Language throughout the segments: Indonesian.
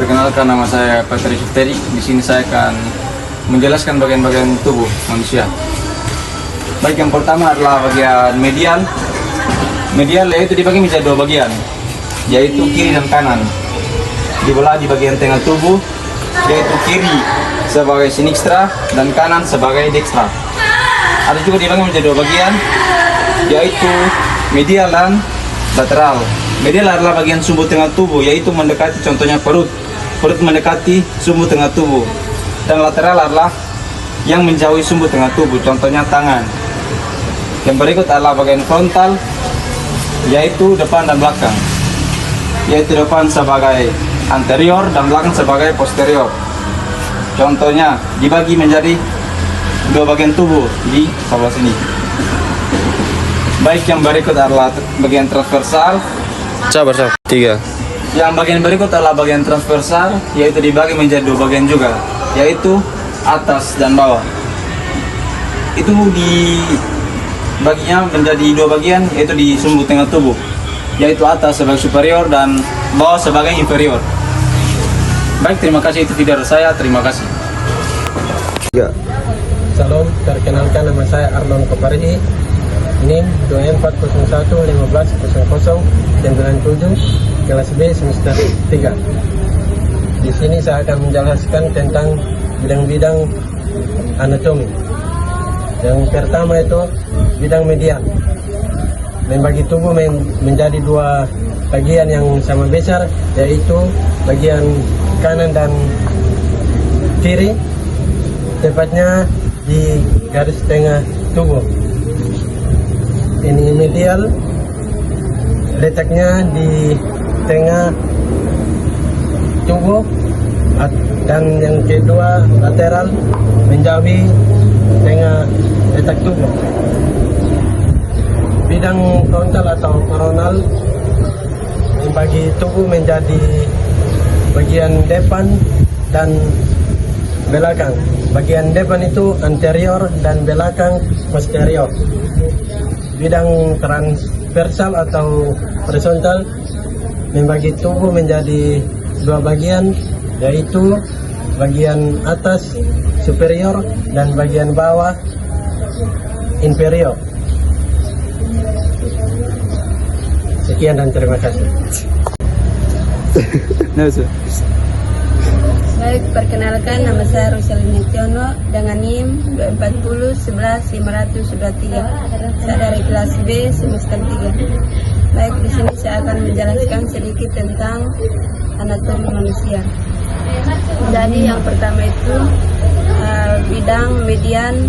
perkenalkan, nama saya Patri Sufteri. Di sini saya akan menjelaskan bagian-bagian tubuh manusia. Baik, yang pertama adalah bagian medial. Medial yaitu dibagi menjadi dua bagian, yaitu kiri dan kanan. Dibelah di bagian tengah tubuh, yaitu kiri sebagai sinistra dan kanan sebagai dekstra. Ada juga dibagi menjadi dua bagian, yaitu medial dan lateral. Medial adalah bagian sumbu tengah tubuh, yaitu mendekati, contohnya perut. Perut mendekati sumbu tengah tubuh. Dan lateral adalah yang menjauhi sumbu tengah tubuh, contohnya tangan. Yang berikut adalah bagian frontal, yaitu depan dan belakang. Yaitu depan sebagai anterior dan belakang sebagai posterior. Contohnya dibagi menjadi dua bagian tubuh di sebelah sini. Baik, yang berikut adalah bagian transversal. Sabar, 3. Yang bagian berikut adalah bagian transversal, yaitu dibagi menjadi dua bagian juga, yaitu atas dan bawah. Itu dibaginya menjadi dua bagian, yaitu di sumbu tengah tubuh, yaitu atas sebagai superior dan bawah sebagai inferior. Baik, terima kasih, itu video dari saya. Terima kasih. 3. Salam, perkenalkan nama saya Arnon Koparihi, NIM 2401150097, kelas B semester 3. Di sini saya akan menjelaskan tentang bidang-bidang anatomi. Yang pertama itu bidang medial, membagi tubuh menjadi dua bagian yang sama besar, yaitu bagian kanan dan kiri, tepatnya di garis tengah tubuh. Ini medial, letaknya di tengah tubuh, dan yang kedua lateral, menjauhi tengah letak tubuh. Bidang frontal atau coronal membagi tubuh menjadi bagian depan dan belakang. Bagian depan itu anterior dan belakang posterior. Bidang transversal atau horizontal membagi tubuh menjadi dua bagian, yaitu bagian atas superior dan bagian bawah inferior. Sekian dan terima kasih. Baik, perkenalkan, nama saya Rosalina Tiono dengan NIM 240111503. Saya dari kelas B semester 3. Baik, di sini saya akan menjelaskan sedikit tentang anatomi manusia. Jadi yang pertama itu bidang median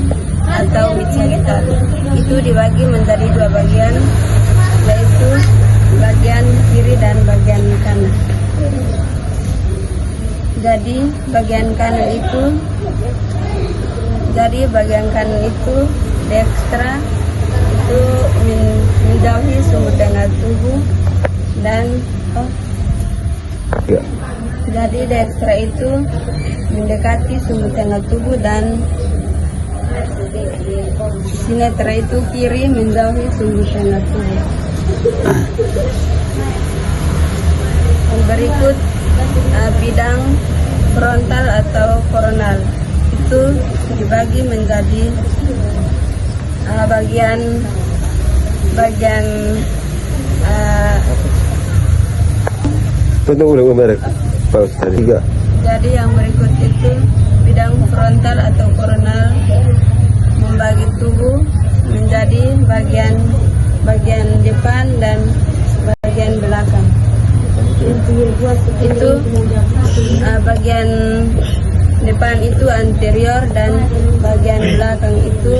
atau mid sagittal. Itu dibagi menjadi dua bagian, yaitu bagian kiri dan bagian kanan. Jadi bagian kanan itu dekstra, itu menjauhi sumbu tengah tubuh, dan jadi dekstra itu mendekati sumbu tengah tubuh, dan sinetra itu kiri menjauhi sumbu tengah tubuh. Yang berikut bidang frontal atau coronal, itu dibagi menjadi bagian jadi yang berikut itu bidang frontal atau coronal membagi tubuh menjadi bagian depan dan bagian belakang. Itu bagian depan itu anterior dan bagian belakang itu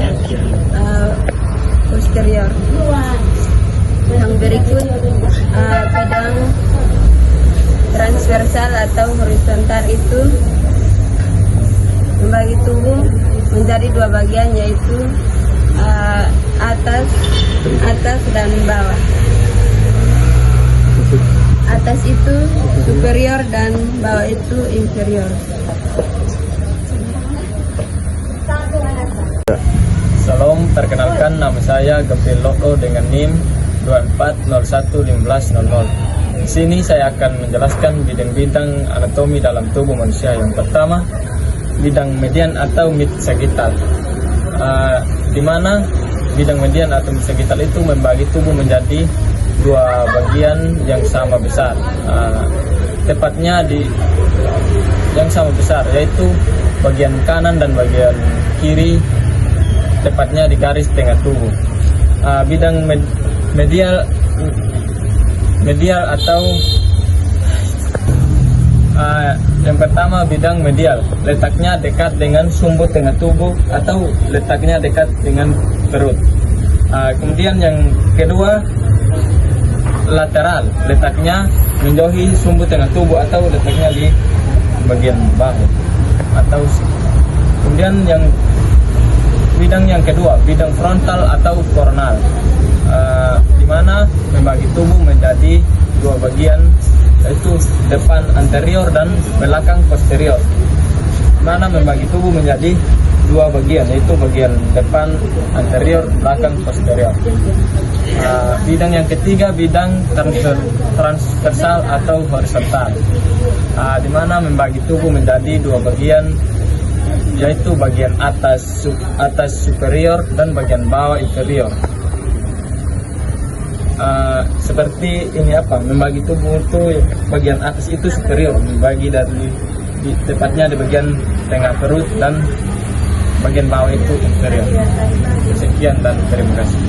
posterior. Yang berikut bidang transversal atau horizontal itu membagi tubuh menjadi dua bagian, yaitu atas dan bawah. Atas itu superior dan bawah itu inferior. Salam, perkenalkan, nama saya Gabriel Loko dengan NIM 24011500, Di sini saya akan menjelaskan bidang-bidang anatomi dalam tubuh manusia. Yang pertama, bidang median atau mid sagittal, di mana bidang median atau mid sagittal itu membagi tubuh menjadi dua bagian yang sama besar, tepatnya di yang sama besar, yaitu bagian kanan dan bagian kiri, tepatnya di garis tengah tubuh. Bidang medial atau yang pertama, bidang medial letaknya dekat dengan sumbu tengah tubuh atau letaknya dekat dengan perut. Kemudian yang kedua, lateral, letaknya menjauhi sumbu tengah tubuh atau letaknya di bagian bahu atau kemudian yang bidang yang kedua, bidang frontal atau koronal, di mana membagi tubuh menjadi dua bagian, yaitu depan anterior dan belakang posterior. Di mana membagi tubuh menjadi dua bagian, yaitu bagian depan anterior, belakang posterior. Bidang yang ketiga, bidang transversal atau horizontal, di mana membagi tubuh menjadi dua bagian, yaitu bagian atas superior dan bagian bawah inferior. Seperti ini membagi tubuh itu bagian atas itu superior, membagi dari tepatnya di bagian tengah perut, dan bagian bawah itu inferior. Sekian dan terima kasih.